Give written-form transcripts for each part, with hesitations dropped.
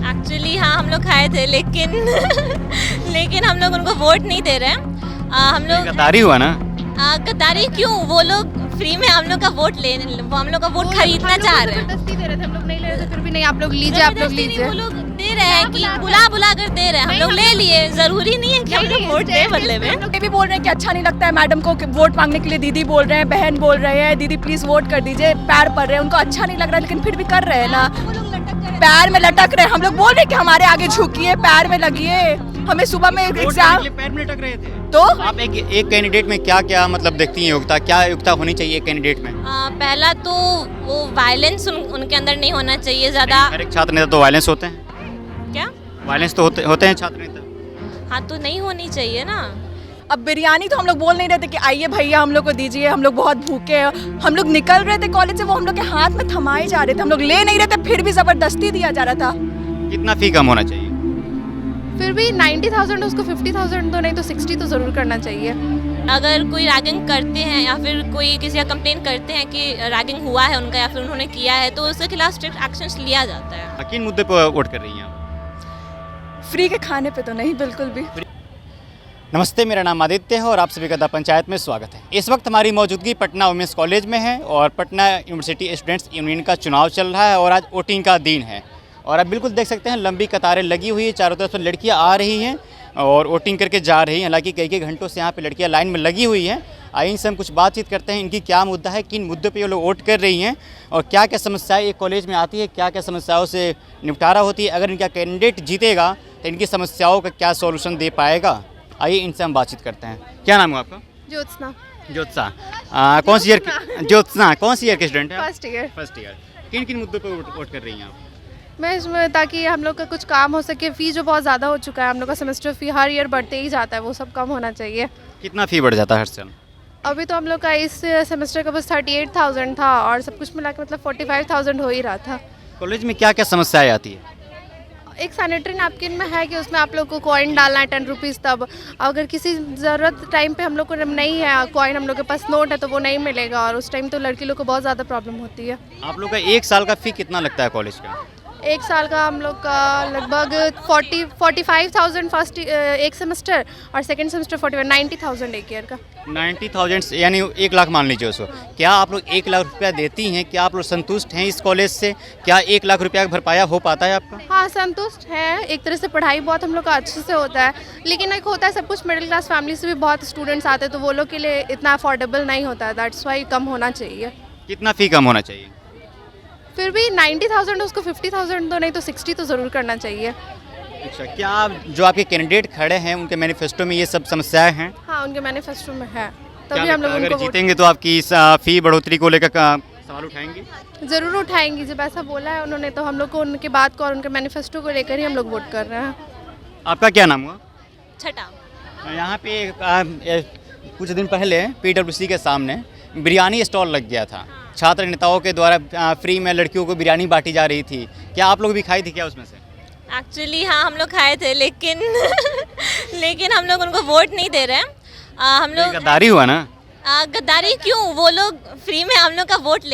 Actually हाँ हम लोग खाए थे लेकिन लेकिन हम लोग उनको वोट नहीं दे रहे हैं। हम लोग गद्दारी हुआ ना। गद्दारी क्यों, वो लोग फ्री में हम लोग का वोट ले, हम लोग का वोट खरीदना चाह रहे हैं। जबरदस्ती दे रहे थे, हम लोग नहीं ले रहे थे, फिर भी नहीं आप लोग लीजिए, आप लोग जबरदस्ती नहीं, लीजिए। वो लोग दे रहे हैं कि बुला बुला कर दे रहे हैं, हम लोग ले लिए। जरूरी नहीं है कि हम लोग वोट दे बदले में। ये भी बोल रहे हैं कि अच्छा नहीं लगता है मैडम को कि वोट मांगने के लिए। दीदी बोल रहे हैं, बहन बोल रहे हैं, दीदी प्लीज वोट कर दीजिए, पैर पड़ रहे हैं, उनको अच्छा नहीं लग रहा है लेकिन फिर भी कर रहे हैं ना। पैर में लटक रहे हैं, हम लोग बोल रहे हैं कि हमारे आगे झुकिए, पैर में लगिए। हमें सुबह में एग्जाम पैर में लटक रहे थे तो आप एक कैंडिडेट में क्या क्या मतलब देखती हैं योग्यता, क्या योग्यता होनी चाहिए एक कैंडिडेट में? पहला तो वो वायलेंस उनके अंदर नहीं होना चाहिए ज़्यादा। हर एक छात्र नेता तो वायलेंस होते हैं, क्या? वायलेंस तो होते हैं छात्र नेता। हाँ तो नहीं होनी चाहिए ना। अब बिरयानी तो हम लोग बोल नहीं रहे थे कि आइए भैया हम लोग को दीजिए, हम लोग बहुत भूखे हैं। हम लोग निकल रहे थे कॉलेज से, वो हम लोग के हाथ में थमाए जा रहे थे, हम लोग ले नहीं रहे थे, फिर भी जबरदस्ती दिया जा रहा था। कितना फी कम होना चाहिए? फिर भी 90,000 उसको 50,000 तो नहीं तो 60 तो ज़रूर करना चाहिए। अगर कोई रैगिंग करते हैं या फिर कोई किसी का कंप्लेन करते हैं कि रैगिंग हुआ है उनका या फिर उन्होंने किया है तो उसके खिलाफ स्ट्रिक्ट एक्शंस लिया जाता है। किन मुद्दे पर वोट कर रही हैं आप? फ्री के खाने पे तो नहीं, बिल्कुल भी। नमस्ते, मेरा नाम आदित्य है और आप सभी का द पंचायत में स्वागत है। इस वक्त हमारी मौजूदगी पटना वुमेंस कॉलेज में है और पटना यूनिवर्सिटी स्टूडेंट्स यूनियन का चुनाव चल रहा है और आज वोटिंग का दिन है। और आप बिल्कुल देख सकते हैं लंबी कतारें लगी हुई है, चारों तरफ से लड़कियां आ रही हैं और वोटिंग करके जा रही हैं। हालांकि कई कई घंटों से यहाँ पे लड़कियां लाइन में लगी हुई हैं। आइए इनसे हम कुछ बातचीत करते हैं, इनकी क्या मुद्दा है, किन मुद्दों पे ये लोग वोट कर रही हैं और क्या क्या समस्याएं एक कॉलेज में आती है, क्या क्या समस्याओं से निपटारा होती है। अगर इनका कैंडिडेट जीतेगा तो इनकी समस्याओं का क्या सॉल्यूशन दे पाएगा, आइए इनसे हम बातचीत करते हैं। क्या नाम है आपका? ज्योत्सना, ज्योत्सा। कौन सी ईयर ज्योत्सना कौन सी ईयर के स्टूडेंट है? First year. First year. किन किन मुद्दों पर वोट कर रही हैं आप? मैं इसमें ताकि हम लोग का कुछ काम हो सके, फ़ी जो बहुत ज़्यादा हो चुका है, हम लोग का सेमेस्टर फ़ी हर ईयर बढ़ते ही जाता है, वो सब कम होना चाहिए। कितना फ़ी बढ़ जाता है हर साल? अभी तो हम लोग का इस सेमेस्टर का बस 38,000 था और सब कुछ मिला के मतलब 45,000 हो ही रहा था। कॉलेज में क्या क्या समस्याएं आती है? एक सैनिटरी नैपकिन में है कि उसमें आप लोग को कॉइन डालना है 10 रुपीज़, तब अगर किसी ज़रूरत टाइम पे हम लोग को नहीं है कॉइन, हम लोग के पास नोट है तो वो नहीं मिलेगा और उस टाइम तो लड़की लोग को बहुत ज़्यादा प्रॉब्लम होती है। आप लोग का एक साल का फ़ी कितना लगता है कॉलेज का? एक साल का हम लोग का लगभग 45,000 फर्स्ट एक सेमेस्टर और सेकंड सेमेस्टर 90,000 एक ईयर का। 90,000 यानी 1 लाख मान लीजिए उसको। क्या आप लोग 1 लाख रुपया देती हैं? क्या आप लोग संतुष्ट हैं इस कॉलेज से? क्या 1 लाख रुपया का भरपाया हो पाता है आपका? हाँ संतुष्ट है, एक तरह से पढ़ाई बहुत हम लोग का अच्छे से होता है, लेकिन एक होता है सब कुछ मिडिल क्लास फैमिली से भी बहुत स्टूडेंट्स आते हैं तो वो लोग के लिए इतना अफोर्डेबल नहीं होता है, दैट्स वाई कम होना चाहिए। कितना फ़ी कम होना चाहिए? फिर भी 90,000 उसको 50,000 तो नहीं तो 60 तो ज़रूर करना चाहिए। अच्छा, क्या जो आपके कैंडिडेट खड़े हैं उनके मैनिफेस्टो में ये सब समस्याएं हैं? हाँ उनके मैनिफेस्टो में है, क्या तभी हम लगता लोग है अगर उनको जीतेंगे तो आपकी इस फ़ी बढ़ोतरी को लेकर सवाल उठाएंगे? ज़रूर उठाएंगी। जब ऐसा बोला है उन्होंने तो हम लोग को उनके बात को और उनके मैनिफेस्टो को लेकर ही हम लोग वोट कर रहे हैं। आपका क्या नाम हुआ? छठा। यहाँ पे कुछ दिन पहले PWC के सामने बिरयानी स्टॉल लग गया था। छात्र नेताओं के द्वारा फ्री में लड़कियों को बिरयानी बांटी जा रही थी। क्या आप लोग भी खाई थी क्या उसमें से? एक्चुअली हाँ हम लोग खाए थे लेकिन लेकिन हम लोग उनको वोट नहीं दे रहे हैं। हम लोग गद्दारी हुआ ना। गद्दारी क्यों, वो लोग फ्री में हम लोग का वोट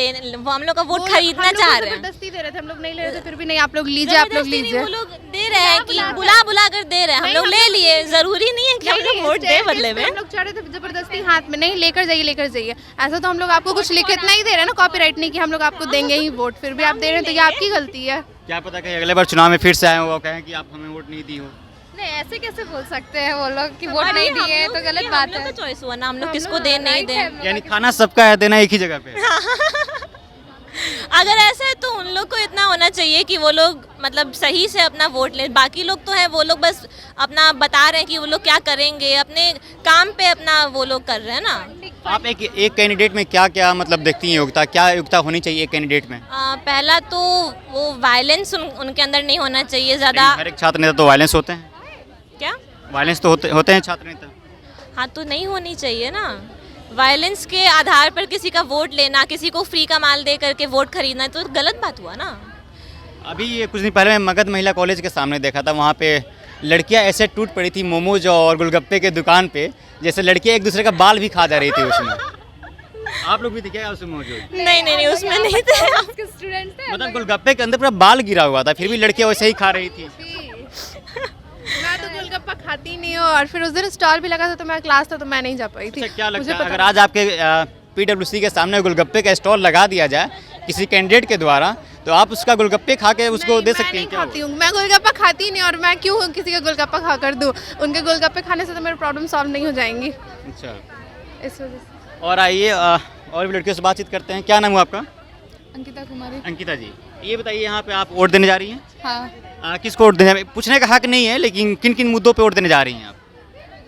हम लोग का वोट खरीदना चाह रहे हैं। जबरदस्ती दे रहे थे, हम लोग नहीं ले रहे थे, फिर भी नहीं आप लोग लीजिए, आप लोग जबरदस्ती नहीं, लीजिए। वो लोग दे रहे हैं कि बुला बुला कर दे रहे हैं, हम लोग ले लिए। जरूरी नहीं है कि हम लोग वोट दे बदले में। हम लोग चाह रहे थे जबरदस्ती हाथ में नहीं, लेकर जाइए लेकर जाइए। ऐसा तो हम लोग आपको कुछ लिखित नहीं दे रहे हैं ना, कॉपीराइट नहीं कि हम लोग आपको देंगे ही वोट, फिर भी आप दे रहे हैं तो ये आपकी गलती है। क्या पता कि अगले बार चुनाव में फिर से आए हो कहें कि आप हमें वोट नहीं दी हो। नहीं ऐसे कैसे बोल सकते हैं वो लोग कि वोट नहीं दिए तो गलत बात है। चॉइस हुआ ना, हम लोग किसको दे नहीं दे। यानी खाना सबका है, देना एक ही जगह पे है। अगर ऐसा है तो उन लोग को इतना होना चाहिए कि वो लोग मतलब सही से अपना वोट लें। बाकी लोग तो हैं वो लोग बस अपना बता रहे हैं कि वो लोग क्या करेंगे, अपने काम पे अपना वो लोग कर रहे हैं ना। आप एक कैंडिडेट में क्या क्या मतलब देखती हैं योग्यता, क्या योग्यता होनी चाहिए एक कैंडिडेट में? पहला तो वो वायलेंस उनके अंदर नहीं होना चाहिए ज़्यादा। हर एक छात्र नेता तो वायलेंस होते हैं। क्या? वायलेंस तो होते हैं छात्र नेता। हाँ तो नहीं होनी चाहिए ना। वायलेंस के आधार पर किसी का वोट लेना, किसी को फ्री का माल दे करके वोट खरीदना तो गलत बात हुआ ना। अभी ये कुछ दिन पहले मैं मगध महिला कॉलेज के सामने देखा था, वहाँ पे लड़कियाँ ऐसे टूट पड़ी थी मोमोज और गोलगप्पे के दुकान पे, जैसे लड़कियाँ एक दूसरे का बाल भी खा जा रही थी उसमें। आप लोग भी थे क्या उसमें मौजूद? नहीं उसमें नहीं थे। के स्टूडेंट थे। मतलब गोलगप्पे के अंदर पूरा बाल गिरा हुआ था, फिर भी लड़कियां वैसे ही खा रही थी। मैं तो गोलगप्पा खाती नहीं हूँ, और फिर उस दिन स्टॉल भी लगा था तो मैं क्लास था तो मैं नहीं जा पाई थी। अच्छा, क्या मुझे लगता है पता अगर आज आपके पीडब्ल्यूसी के सामने गोलगप्पे का स्टॉल लगा दिया जाए किसी कैंडिडेट के द्वारा, तो आप उसका गोलगप्पे खा के उसको दे सकते हैं क्या? खाती हूँ, मैं गोलगप्पा खाती नहीं, और मैं क्यों किसी का गोलगप्पा खा कर दूँ? उनके गोलगप्पे खाने से तो मेरी प्रॉब्लम सॉल्व नहीं हो जाएंगी, अच्छा, इस वजह से। और आइए और भी लड़कियों से बातचीत करते हैं। क्या नाम हुआ आपका? अंकिता कुमारी। अंकिता जी, ये बताइए यहाँ पे आप वोट देने जा रही हैं? हाँ, किसको वोट देने? पूछने का हक नहीं है, लेकिन किन किन मुद्दों पे वोट देने जा रही हैं आप?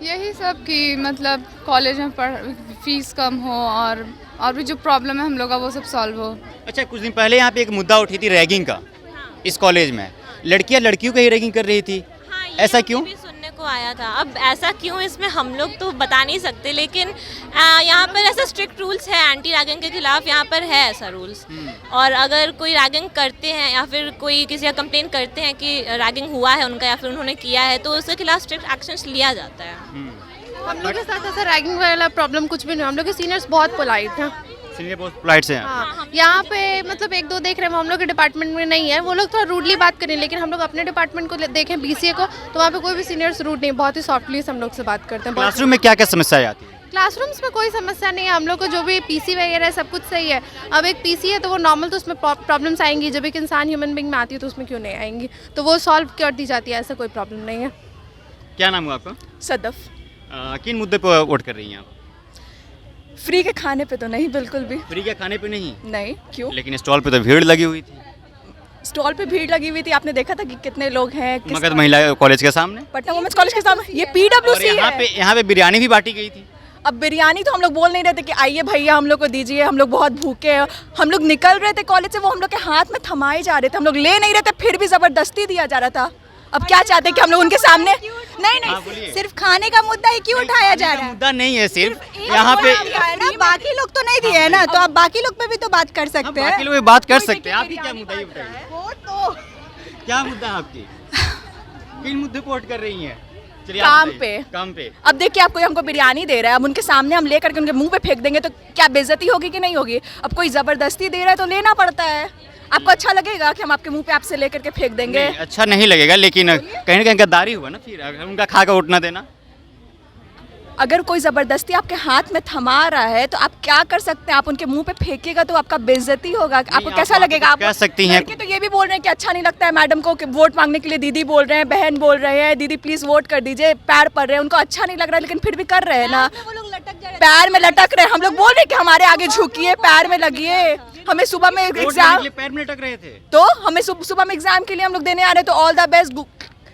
यही सब कि मतलब कॉलेज में फीस कम हो, और भी जो प्रॉब्लम है हम लोग का वो सब सॉल्व हो। अच्छा, कुछ दिन पहले यहाँ पे एक मुद्दा उठी थी रैगिंग का इस कॉलेज में, लड़कियाँ लड़कियों को ही रैगिंग कर रही थी, हाँ, ये ऐसा मुझे क्यों? भी सुनने को आया था। अब ऐसा क्यों इसमें हम लोग तो बता नहीं सकते, लेकिन यहाँ पर ऐसा स्ट्रिक्ट रूल्स है एंटी रैगिंग के खिलाफ, यहाँ पर है ऐसा रूल्स। और अगर कोई रैगिंग करते हैं या फिर कोई किसी का कंप्लेन करते हैं कि रैगिंग हुआ है उनका या फिर उन्होंने किया है, तो उसके खिलाफ स्ट्रिक्ट एक्शंस लिया जाता है। हम लोग के साथ ऐसा रैगिंग वाला प्रॉब्लम कुछ भी नहीं, हम लोग के सीनियर्स बहुत पोलाइट हैं। सीनियर बहुत पोलाइट से हैं। हाँ, यहाँ पे मतलब एक दो देख रहे हैं, हम लोग के डिपार्टमेंट में नहीं है, वो लोग थोड़ा रूडली बात करें, लेकिन हम लोग अपने डिपार्टमेंट को देखें बीसीए को, तो वहाँ पे कोई भी सीनियर्स रूड नहीं, बहुत ही सॉफ्टली हम लोग से बात करते हैं। क्लासरूम में क्या क्या समस्याएं आती है? क्लासरूम्स में कोई समस्या नहीं है, हम लोग को जो भी पीसी वगैरह है सब कुछ सही है। अब एक पीसी है तो वो नॉर्मल, तो उसमें प्रॉब्लम्स आएंगी, जब एक इंसान ह्यूमन बीइंग में आती है तो उसमें क्यों नहीं आएंगी, तो वो सॉल्व कर दी जाती है, ऐसा कोई प्रॉब्लम नहीं है। क्या नाम हुआ आपका? सदफ। किन मुद्दे पे वोट कर रही हैं आप? फ्री के खाने पे तो नहीं, बिल्कुल भी फ्री के खाने पे नहीं, नहीं। क्यों? लेकिन स्टॉल पे तो भीड़ लगी हुई थी। स्टॉल पे भीड़ लगी हुई थी, आपने देखा था कि कितने लोग हैं? मगध महिला कॉलेज के सामने, पटना वुमेन्स कॉलेज के सामने, ये और पीडब्ल्यूसी है। यहाँ पे बिरयानी भी बांटी गई थी। अब बिरयानी तो हम लोग बोल नहीं रहे थे कि आइए भैया हम लोग को दीजिए, हम लोग बहुत भूखे हैं। हम लोग निकल रहे थे कॉलेज से, वो हम लोग के हाथ में थमाए जा रहे थे, हम लोग ले नहीं रहे थे, फिर भी जबरदस्ती दिया जा रहा था। अब क्या चाहते हैं कि हम लोग उनके सामने? नहीं, सिर्फ खाने का मुद्दा ही क्यों उठाया जा रहा है? मुद्दा नहीं है सिर्फ यहाँ पे, ना बाकी लोग तो नहीं दिए है ना, तो आप बाकी लोग पे भी तो बात कर सकते हैं। बाकी लोग बात कर सकते हैं। आपकी क्या मुद्दा, ये बताइए क्या मुद्दा है आपकी? किन मुद्दे पे वोट कर रही हैं? चलिए आप बताइए। काम पे। अब देखिए, आप कोई हमको बिरयानी दे रहा है, अब उनके सामने हम लेकर के उनके मुंह पे फेंक देंगे तो क्या बेइज्जती होगी कि नहीं होगी? अब कोई जबरदस्ती दे रहा है तो लेना पड़ता है। आपको अच्छा लगेगा कि हम आपके मुंह पे आपसे लेकर के फेंक देंगे? नहीं, अच्छा नहीं लगेगा, लेकिन कहीं ना कहीं गद्दारी हुआ ना, फिर अगर उनका खा कर वोट ना देना। अगर कोई जबरदस्ती आपके हाथ में थमा रहा है तो आप क्या कर सकते हैं? आप उनके मुंह पे फेंकेगा तो आपका बेइज्जती होगा, आपको कैसा लगेगा? आप कह सकती हैं। लड़के तो ये भी बोल रहे हैं कि अच्छा नहीं लगता है मैडम को कि वोट मांगने के लिए दीदी बोल रहे हैं, बहन बोल रहे हैं, दीदी प्लीज वोट कर दीजिए, पैर पड़ रहे हैं, उनको अच्छा नहीं लग रहा है, लेकिन फिर भी कर रहे हैं ना। पैर में लटक रहे हैं, हम लोग बोल रहे हैं कि हमारे आगे झुकिए, पैर में लगिए। हमें सुबह में एग्जाम, पैर में लटक रहे थे, तो हमें सुबह में एग्जाम के लिए हम लोग देने आ रहे हैं, तो ऑल द बेस्ट।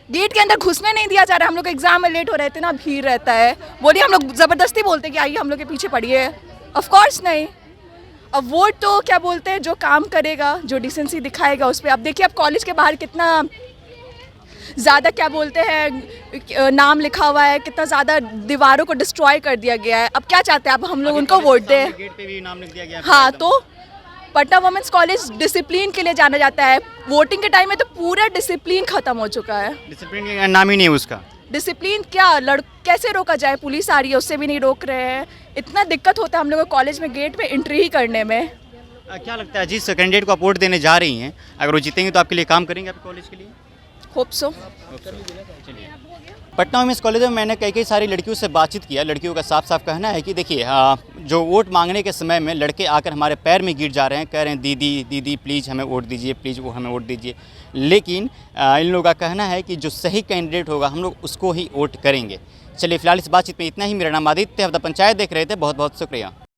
गेट के अंदर घुसने नहीं दिया जा रहा है, हम लोग एग्जाम में लेट हो रहे थे ना, भीड़ रहता है। बोलिए हम लोग जबरदस्ती बोलते हैं कि आइए हम लोग के पीछे पड़िए? ऑफ कोर्स नहीं। अब वोट तो क्या बोलते हैं, जो काम करेगा, जो डिसेंसी दिखाएगा उस पर। अब देखिए, अब कॉलेज के बाहर कितना ज़्यादा क्या बोलते हैं नाम लिखा हुआ है, कितना ज़्यादा दीवारों को डिस्ट्रॉय कर दिया गया है। अब क्या चाहते हैं आप हम लोग उनको वोट दें? गेट पे भी नाम लिख दिया गया। हाँ, तो पटना वुमेन्स कॉलेज डिसिप्लिन के लिए जाना जाता है। वोटिंग के टाइम में तो पूरा डिसिप्लिन खत्म हो चुका है। डिसिप्लिन का नाम ही नहीं है उसका। डिसिप्लिन क्या, कैसे रोका जाए? पुलिस आ रही है, उससे भी नहीं रोक रहे हैं। इतना दिक्कत होता है हम लोगों को कॉलेज में गेट पे एंट्री ही करने में। क्या लगता है जिस कैंडिडेट को आप वोट देने जा रही हैं, अगर वो जीतेंगे तो आपके लिए काम करेंगे, आपके कॉलेज के लिए? Hope so. चलिए, पटना वुमेन्स कॉलेज में मैंने कई सारी लड़कियों से बातचीत किया। लड़कियों का साफ साफ कहना है कि देखिए, जो वोट मांगने के समय में लड़के आकर हमारे पैर में गिर जा रहे हैं, कह रहे हैं दीदी दीदी प्लीज़ हमें वोट दीजिए, प्लीज़ वो हमें वोट दीजिए। लेकिन इन लोगों का कहना है कि जो सही कैंडिडेट होगा हम लोग उसको ही वोट करेंगे। चलिए, फिलहाल इस बातचीत में इतना ही। मेरा नाम आदित्य, पंचायत देख रहे थे। बहुत बहुत शुक्रिया।